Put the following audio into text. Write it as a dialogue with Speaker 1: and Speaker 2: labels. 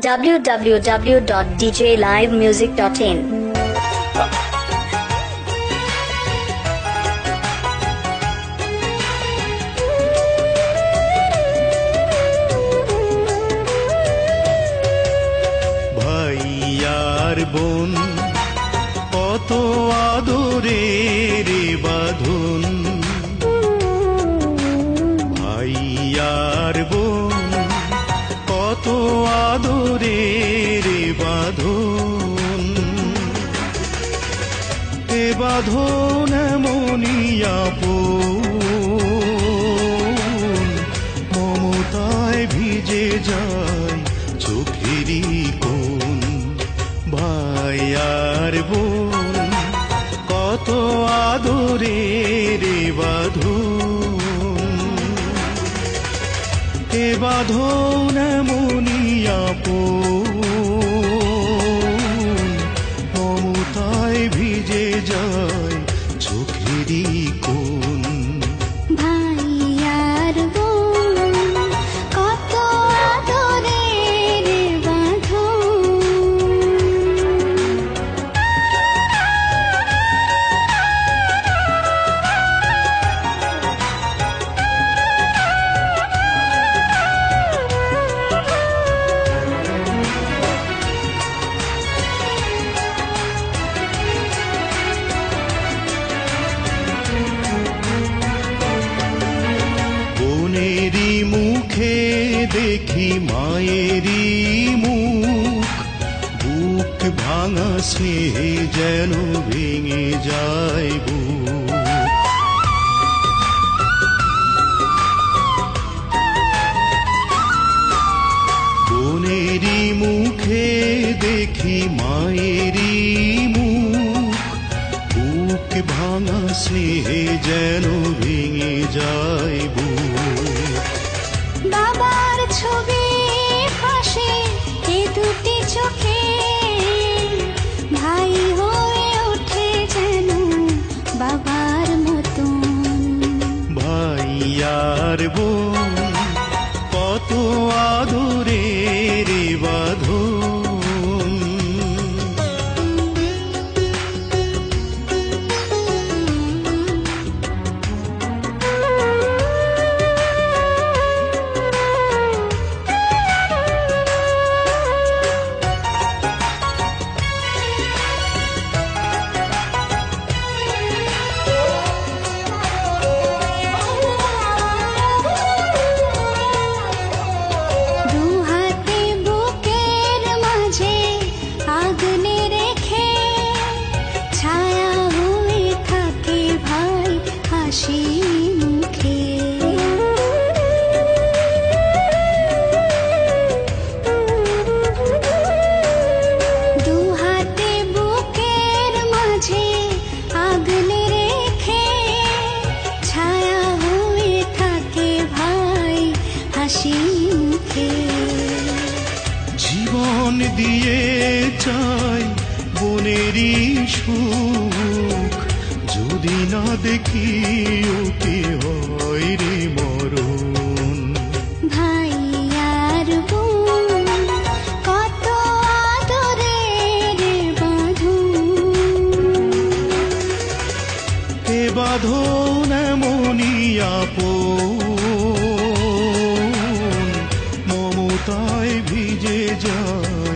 Speaker 1: www.djlivemusic.in.
Speaker 2: ভাইয়ার বোন কত আদরের বাঁধন, ভাইয়ার বোন কত আদরের বাঁধন, এ বাঁধন এমনই আপন, মমতায় ভিজে যায় চোখেরই কোণ। ভাইয়ার বোন কত আদরের বাঁধন, এ বাঁধন এমনই আপন, মমতায় ভিজে যায় চোখেরই কোণ।
Speaker 3: ভাইয়ার বোন কত আদরের বাঁধন।
Speaker 2: বোনেরই মুখে দেখি মায়েরই মুখ, বুক ভাঙা স্নেহে যেন ভেঙে যায় বুক। বোনেরই মুখে দেখি মায়েরই মুখ, বুক ভাঙা স্নেহে যেন ভেঙে যায় বুক।
Speaker 3: বাবার ছবি হাসে এ দুটি চোখে, ভাই হয়ে ওঠে যেন বাবার মতন।
Speaker 2: ভাইয়ার বোন কত আদরের বাঁধন,
Speaker 3: দু হাতে বুকের মাঝে আগলে রেখে, ছায়া হয়ে থাকে ভাই হাসি মুখে। দু হাতে বুকের মাঝে আগলে রেখে, ছায়া হয়ে থাকে ভাই হাসি মুখে।
Speaker 2: জীবন দিয়ে চাই বোনেরই সুখ, যদি না দেখি ওকে হয় রে মরণ।
Speaker 3: ভাইয়ার বোন কত আদরের বাঁধন,
Speaker 2: এ বাঁধন এমনই আপন, মমতায় ভিজে যায়